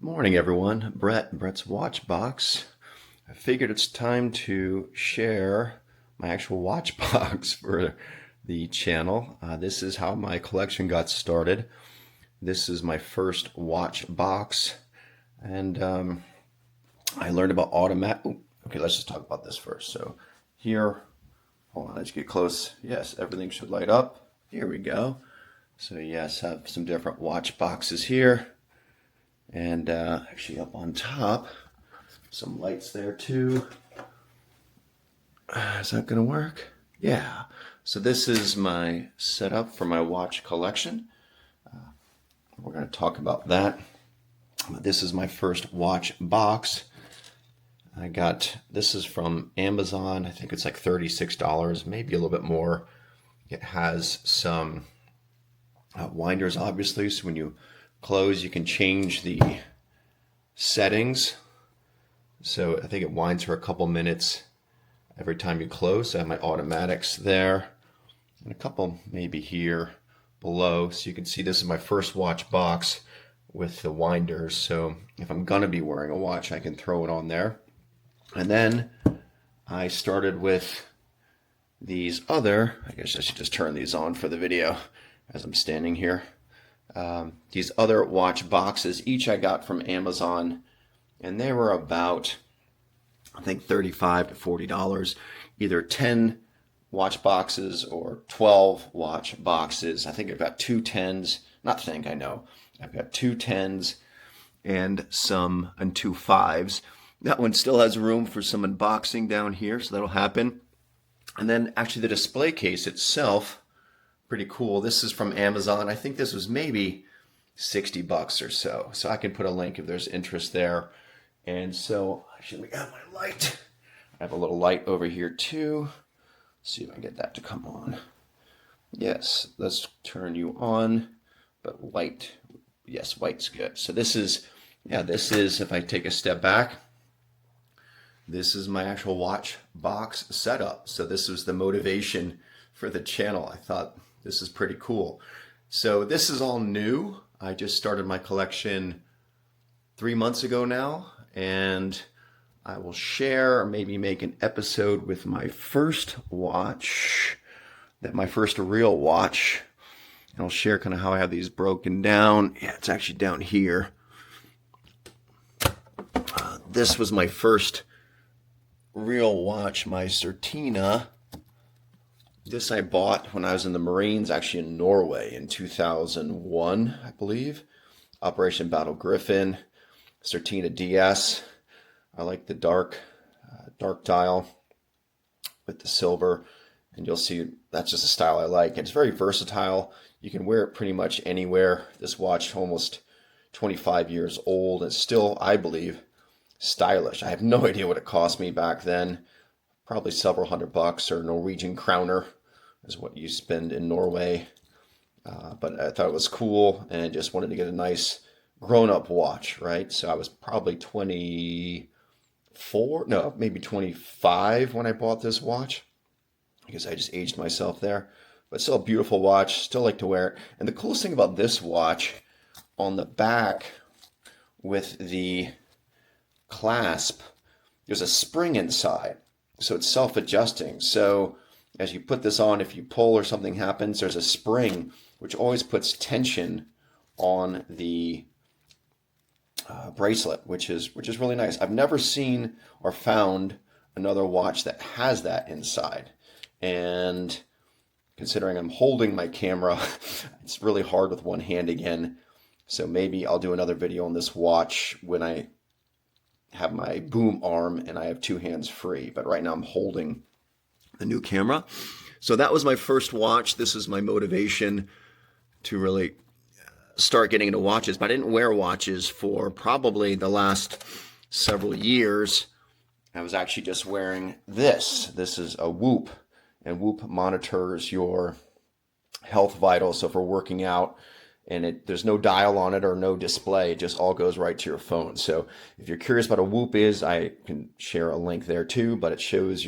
Morning, everyone. Brett's Watch Box. I figured it's time to share my actual watch box for the channel. This is how my collection got started. This is my first watch box, and I learned about automatic. Okay, let's just talk about this first. So here, hold on, let's get close. Yes, everything should light up. Here we go. So yes, I have some different watch boxes here. And actually up on top, some lights there too. Is that gonna work? Yeah. So this is my setup for my watch collection. We're gonna talk about that. This is my first watch box. This is from Amazon. I think it's like $36, maybe a little bit more. It has some winders, obviously, so when you close, you can change the settings. So I think it winds for a couple minutes every time you close. So I have my automatics there, and a couple maybe here below. So you can see this is my first watch box with the winders. So if I'm gonna be wearing a watch, I can throw it on there. And then I started with these other, I guess I should just turn these on for the video as I'm standing here. These other watch boxes, each I got from Amazon, and they were about, I think, $35 to $40, either 10 watch boxes or 12 watch boxes. I think I've got two 10s, not think, I know. I've got two 10s and two 5s. That one still has room for some unboxing down here, so that'll happen. And then actually the display case itself, pretty cool. This is from Amazon. I think this was maybe $60 or so. So I can put a link if there's interest there. And so actually we got my light. I have a little light over here too. See if I can get that to come on. Yes, let's turn you on. But white, yes, white's good. So this is, if I take a step back, this is my actual watch box setup. So this was the motivation for the channel. I thought this is pretty cool. So this is all new. I just started my collection 3 months ago now, and I will share or maybe make an episode with my first watch, my first real watch. And I'll share kind of how I have these broken down. Yeah, it's actually down here. This was my first real watch, my Certina. This I bought when I was in the Marines, actually in Norway in 2001, I believe. Operation Battle Griffin, Certina DS. I like the dark dial with the silver, and you'll see that's just a style I like. And it's very versatile. You can wear it pretty much anywhere. This watch, almost 25 years old, and still, I believe, stylish. I have no idea what it cost me back then. Probably several $100, or Norwegian kroner is what you spend in Norway. But I thought it was cool and just wanted to get a nice grown-up watch, right? So I was probably 24, no, maybe 25 when I bought this watch. I guess I just aged myself there. But still a beautiful watch, still like to wear it. And the coolest thing about this watch, on the back with the clasp, there's a spring inside. So it's self-adjusting. So as you put this on, if you pull or something happens, there's a spring which always puts tension on the bracelet, which is really nice. I've never seen or found another watch that has that inside. And considering I'm holding my camera, it's really hard with one hand again. So maybe I'll do another video on this watch when I have my boom arm and I have two hands free. But right now I'm holding the new camera. So that was my first watch. This is my motivation to really start getting into watches. But I didn't wear watches for probably the last several years. I was actually just wearing this. This is a Whoop, and Whoop monitors your health vitals. So for working out, and there's no dial on it or no display. It just all goes right to your phone. So if you're curious about a Whoop is, I can share a link there too, but it shows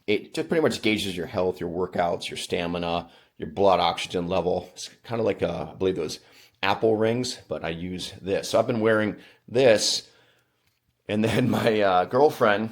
it just pretty much gauges your health, your workouts, your stamina, your blood oxygen level. It's kind of like I believe those Apple rings, but I use this. So I've been wearing this. And then my girlfriend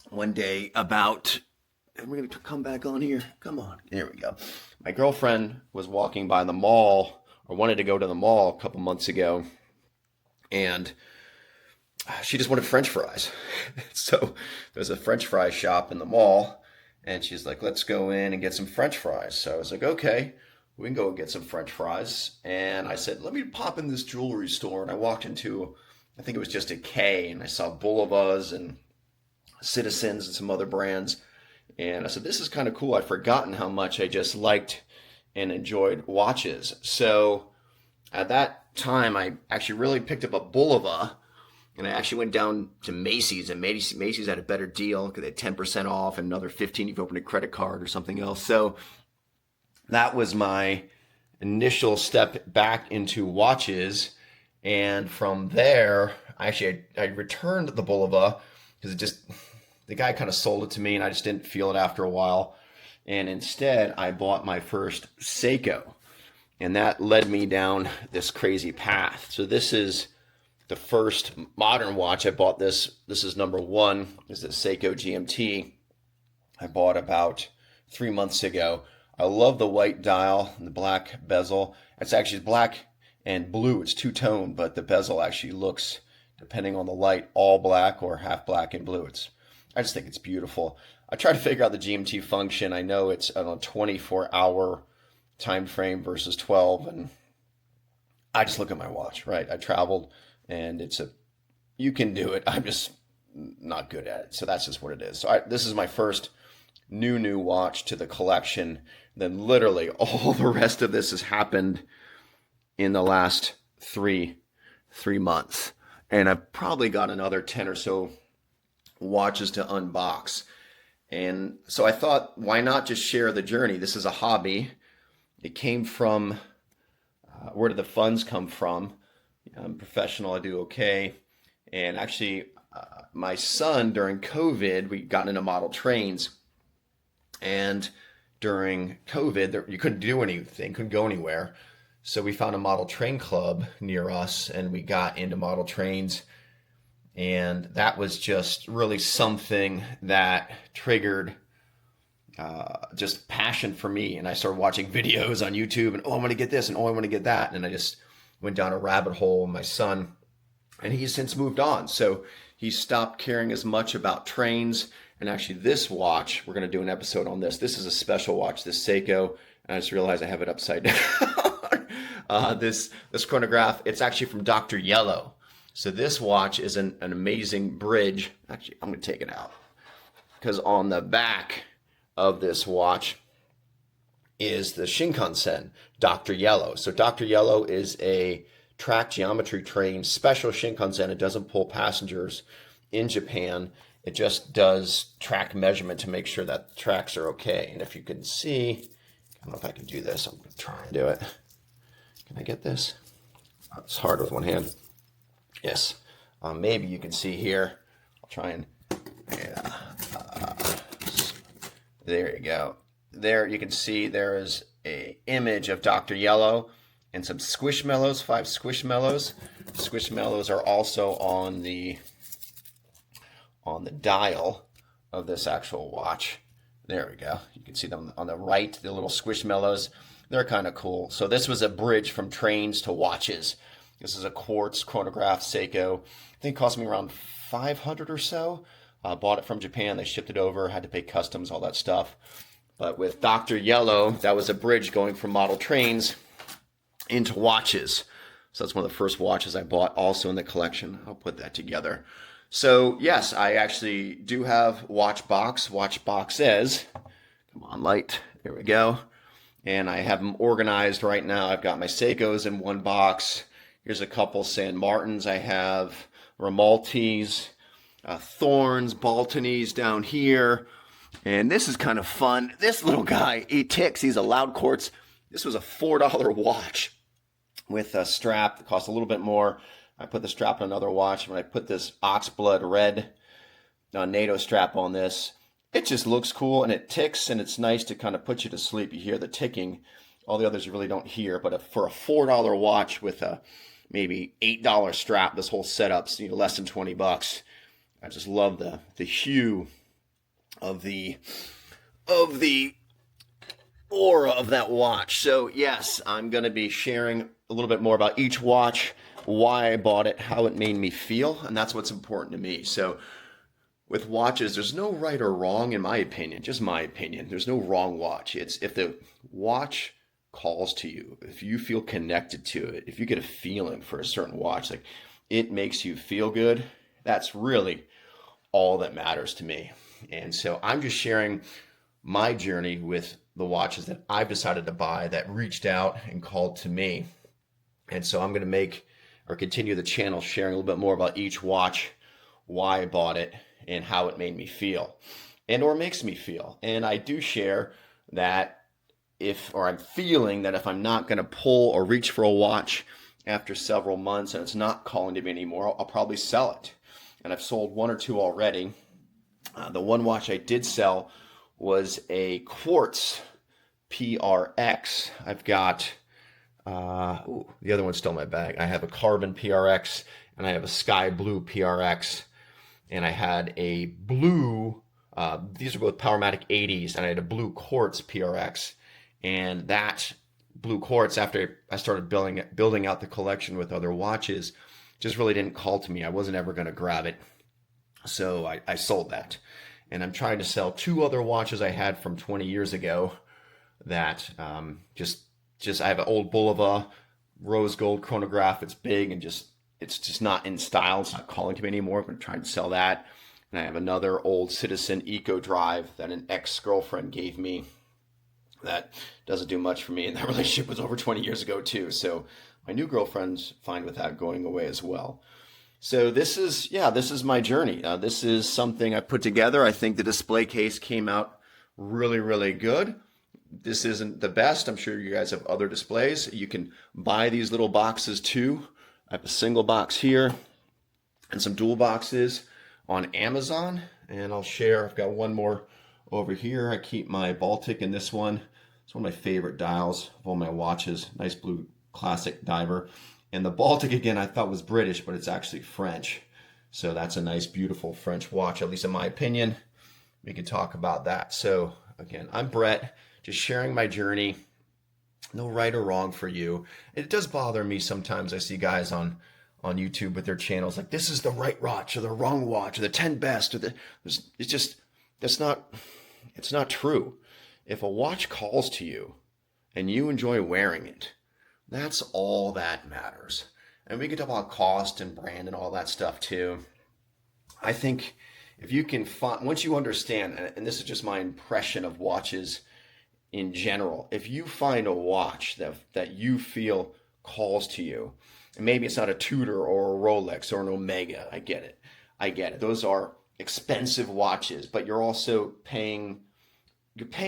one day we're going to come back on here. Come on. There we go. My girlfriend was walking by the mall, or wanted to go to the mall a couple months ago, and she just wanted French fries. So there's a French fry shop in the mall, and she's like, let's go in and get some French fries. So I was like, okay, we can go and get some French fries. And I said, let me pop in this jewelry store. And I walked into, I think it was just a K, and I saw Boulevards and Citizens and some other brands. And I said, this is kind of cool. I'd forgotten how much I just liked and enjoyed watches. So at that time, I actually really picked up a Boulevard, and I actually went down to Macy's, and Macy's had a better deal because they had 10% off and another 15 if you open a credit card or something else. So that was my initial step back into watches. And from there, I returned the Boulevard because the guy kind of sold it to me, and I just didn't feel it after a while. And instead, I bought my first Seiko, and that led me down this crazy path. So this is the first modern watch. I bought this. This is number one. This is a Seiko GMT. I bought about 3 months ago. I love the white dial and the black bezel. It's actually black and blue. It's two-tone, but the bezel actually looks, depending on the light, all black or half black and blue. I just think it's beautiful. I tried to figure out the GMT function. I know it's on a 24-hour time frame versus 12, and I just look at my watch, right? I traveled, and you can do it. I'm just not good at it. So that's just what it is. So this is my first new watch to the collection. Then literally all the rest of this has happened in the last three months. And I've probably got another 10 or so watches to unbox. And so I thought, why not just share the journey? This is a hobby. It came from, where did the funds come from? I'm professional, I do okay. And actually, my son, during COVID, we got into model trains. And during COVID, you couldn't do anything, couldn't go anywhere. So we found a model train club near us, and we got into model trains. And that was just really something that triggered just passion for me. And I started watching videos on YouTube, and I want to get this, and I want to get that. And I just went down a rabbit hole. My son, and he's since moved on. So he stopped caring as much about trains. And actually this watch, we're going to do an episode on this. This is a special watch, this Seiko. And I just realized I have it upside down. This chronograph, it's actually from Dr. Yellow. So this watch is an amazing bridge. Actually, I'm going to take it out, because on the back of this watch is the Shinkansen Dr. Yellow. So Dr. Yellow is a track geometry train, special Shinkansen. It doesn't pull passengers in Japan. It just does track measurement to make sure that the tracks are okay. And if you can see, I don't know if I can do this. I'm going to try and do it. Can I get this? Oh, it's hard with one hand. Yes, maybe you can see here. I'll try and, yeah. There you go. There you can see there is a image of Dr. Yellow and some Squishmallows, 5 Squishmallows. Squishmallows are also on the dial of this actual watch. There we go. You can see them on the right, the little Squishmallows. They're kind of cool. So this was a bridge from trains to watches. This is a quartz chronograph Seiko. I think it cost me around $500 or so. Bought it from Japan. They shipped it over. Had to pay customs, all that stuff. But with Dr. Yellow, that was a bridge going from model trains into watches. So that's one of the first watches I bought also in the collection. I'll put that together. So yes, I actually do have watch boxes. Come on, light. There we go. And I have them organized right now. I've got my Seikos in one box. Here's a couple San Martins I have, Ramaltis, Thorns, Baltonese down here. And this is kind of fun. This little guy, he ticks. He's a loud quartz. This was a $4 watch with a strap that cost a little bit more. I put the strap on another watch. When I put this oxblood red NATO strap on this, it just looks cool, and it ticks, and it's nice to kind of put you to sleep. You hear the ticking. All the others you really don't hear, but for a $4 watch with a maybe $8 strap, this whole setup's less than 20 bucks. I just love the hue of the aura of that watch. So yes, I'm going to be sharing a little bit more about each watch, why I bought it, how it made me feel, and that's what's important to me. So with watches, there's no right or wrong in my opinion, just my opinion. There's no wrong watch. It's if the watch calls to you, if you feel connected to it, if you get a feeling for a certain watch, like it makes you feel good, that's really all that matters to me. And so I'm just sharing my journey with the watches that I've decided to buy that reached out and called to me. And so I'm going to make or continue the channel sharing a little bit more about each watch, why I bought it, and how it made me feel and or makes me feel. And I do share that I'm feeling that if I'm not going to pull or reach for a watch after several months and it's not calling to me anymore, I'll probably sell it. And I've sold one or two already. The one watch I did sell was a quartz PRX. I've got, the other one's still in my bag. I have a carbon PRX and I have a sky blue PRX. And I had a blue, these are both Powermatic 80s, and I had a blue quartz PRX. And that blue quartz, after I started building out the collection with other watches, just really didn't call to me. I wasn't ever going to grab it. So I sold that. And I'm trying to sell two other watches I had from 20 years ago that just I have an old Bulova rose gold chronograph. It's big and it's just not in style. It's not calling to me anymore. I'm going to try and sell that. And I have another old Citizen Eco Drive that an ex-girlfriend gave me that doesn't do much for me. And that relationship was over 20 years ago too. So my new girlfriend's fine with that going away as well. So this is my journey. This is something I put together. I think the display case came out really, really good. This isn't the best. I'm sure you guys have other displays. You can buy these little boxes too. I have a single box here and some dual boxes on Amazon. And I'll share, I've got one more over here. I keep my Baltic in this one. It's one of my favorite dials of all my watches. Nice blue classic diver. And the Baltic, again, I thought was British, but it's actually French. So that's a nice, beautiful French watch, at least in my opinion. We can talk about that. So again, I'm Brett, just sharing my journey. No right or wrong for you. It does bother me sometimes. I see guys on YouTube with their channels like, this is the right watch or the wrong watch or the 10 best. It's not true. If a watch calls to you and you enjoy wearing it, that's all that matters. And we can talk about cost and brand and all that stuff too. I think if you can find, once you understand, and this is just my impression of watches in general, if you find a watch that you feel calls to you, and maybe it's not a Tudor or a Rolex or an Omega, I get it. Those are expensive watches, but you're also paying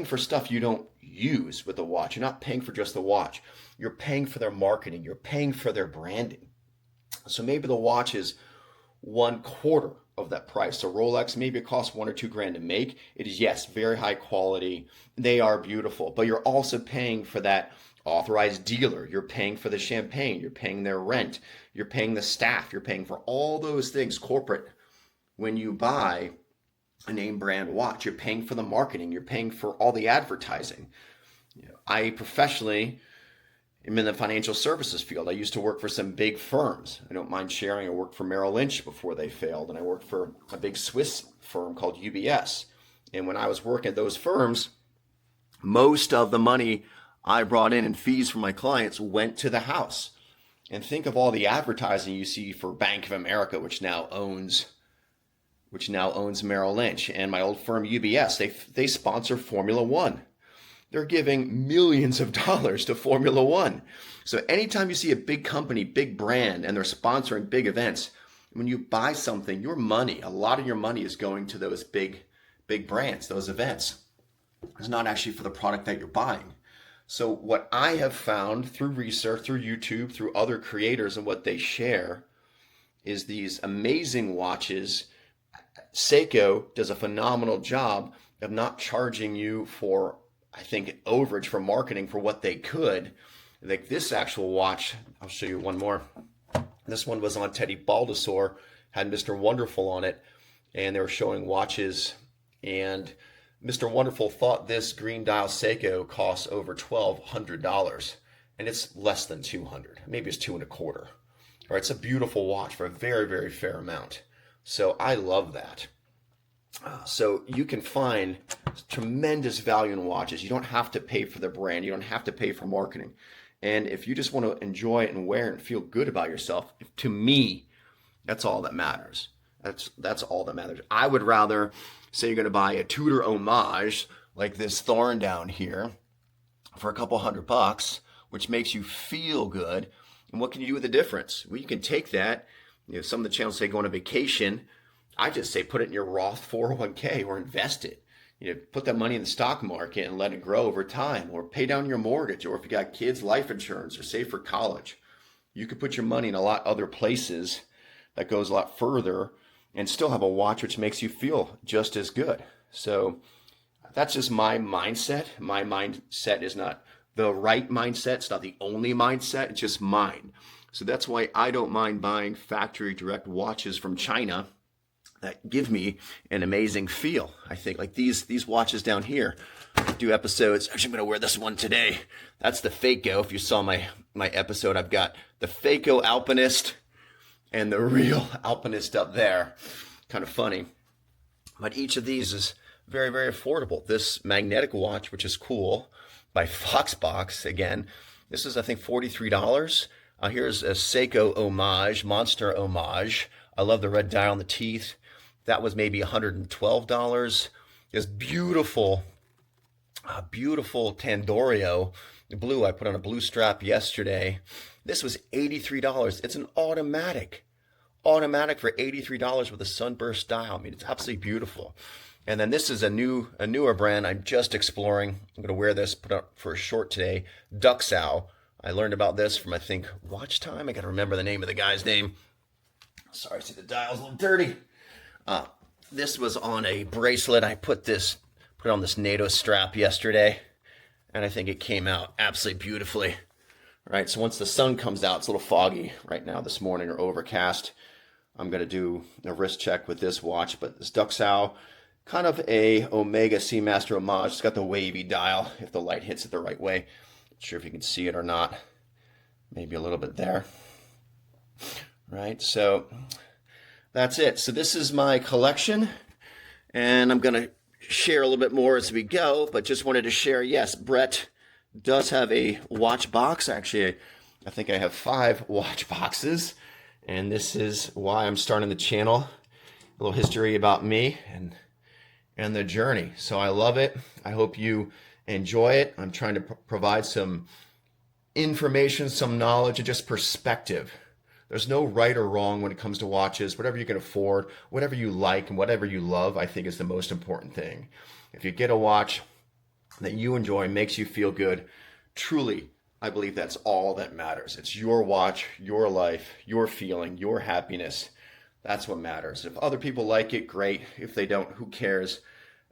for stuff you don't use with the watch. You're not paying for just the watch. You're paying for their marketing. You're paying for their branding. So maybe the watch is 1/4 of that price. So Rolex, maybe it costs $1 or $2 to make. It is, yes, very high quality. They are beautiful, but you're also paying for that authorized dealer. You're paying for the champagne. You're paying their rent. You're paying the staff. You're paying for all those things corporate. When you buy a name brand watch, you're paying for the marketing. You're paying for all the advertising. I professionally am in the financial services field. I used to work for some big firms. I don't mind sharing. I worked for Merrill Lynch before they failed, and I worked for a big Swiss firm called UBS. And when I was working at those firms, most of the money I brought in fees from my clients went to the house. And think of all the advertising you see for Bank of America, which now owns Merrill Lynch, and my old firm UBS. They sponsor Formula One. They're giving millions of dollars to Formula One. So anytime you see a big company, big brand, and they're sponsoring big events, when you buy something, your money, a lot of your money is going to those big brands, those events. It's not actually for the product that you're buying. So what I have found through research, through YouTube, through other creators and what they share is these amazing watches. Seiko does a phenomenal job of not charging you for I think, overage for marketing for what they could. Like this actual watch, I'll show you one more. This one was on Teddy Baldassor, had Mr. Wonderful on it, and they were showing watches, and Mr. Wonderful thought this green dial Seiko costs over $1,200, and it's less than 200. Maybe it's 2.25. All right, it's a beautiful watch for a very, very fair amount. So I love that. So you can find tremendous value in watches. You don't have to pay for the brand. You don't have to pay for marketing. And if you just want to enjoy it and wear it and feel good about yourself, to me, that's all that matters. That's all that matters. I would rather say you're going to buy a Tudor homage like this Thorn down here for a couple $100, which makes you feel good. And what can you do with the difference? Well, you can take that. Some of the channels say go on a vacation. I just say put it in your Roth 401k or invest it. Put that money in the stock market and let it grow over time, or pay down your mortgage, or if you got kids, life insurance, or save for college. You could put your money in a lot other places that goes a lot further and still have a watch which makes you feel just as good. So that's just my mindset. My mindset is not the right mindset. It's not the only mindset. It's just mine. So that's why I don't mind buying factory direct watches from China that give me an amazing feel. I think like these watches down here do episodes. Actually, I'm going to wear this one today. That's the Faco. If you saw my episode, I've got the Faco Alpinist and the real Alpinist up there. Kind of funny. But each of these is very, very affordable. This magnetic watch, which is cool, by Foxbox, again, this is, I think, $43. Here's a Seiko homage, Monster homage. I love the red dial on the teeth. That was maybe $112. This beautiful Tandorio blue. I put on a blue strap yesterday. This was $83. It's an automatic for $83 with a sunburst dial. I mean, it's absolutely beautiful. And then this is a newer brand I'm just exploring. I'm going to wear this, put up for a short today. Duxow. I learned about this from, I think, Watch Time. I got to remember the name of the guy's name. Sorry, see the dial's a little dirty. This was on a bracelet. I put on this NATO strap yesterday, and I think it came out absolutely beautifully. All right, so once the sun comes out, it's a little foggy right now this morning, or overcast. I'm going to do a wrist check with this watch, but this Duxow, kind of a Omega Seamaster homage. It's got the wavy dial if the light hits it the right way. Not sure if you can see it or not. Maybe a little bit there. Right, so that's it. So this is my collection, and I'm going to share a little bit more as we go, but just wanted to share, yes, Brett does have a watch box. Actually, I think I have 5 watch boxes, and this is why I'm starting the channel. A little history about me and the journey. So I love it. I hope you enjoy it. I'm trying to provide some information, some knowledge, and just perspective. There's no right or wrong when it comes to watches. Whatever you can afford, whatever you like, and whatever you love, I think is the most important thing. If you get a watch that you enjoy, makes you feel good, truly, I believe that's all that matters. It's your watch, your life, your feeling, your happiness. That's what matters. If other people like it, great. If they don't, who cares?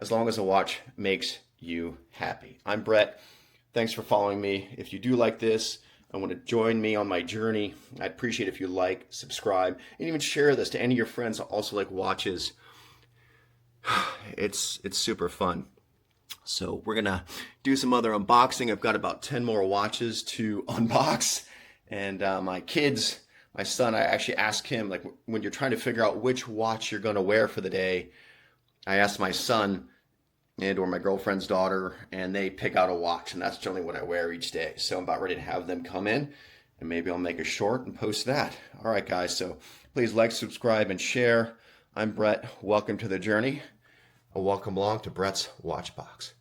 As long as a watch makes you happy. I'm Brett. Thanks for following me. If you do like this and want to join me on my journey, I'd appreciate if you like, subscribe, and even share this to any of your friends that also like watches. It's super fun. So we're going to do some other unboxing. I've got about 10 more watches to unbox. And my son, I actually asked him, like, when you're trying to figure out which watch you're going to wear for the day, I asked my son and or my girlfriend's daughter, and they pick out a watch, and that's generally what I wear each day. So I'm about ready to have them come in, and maybe I'll make a short and post that. All right, guys, so please like, subscribe, and share. I'm Brett. Welcome to the journey. Welcome along to Brett's Watch Box.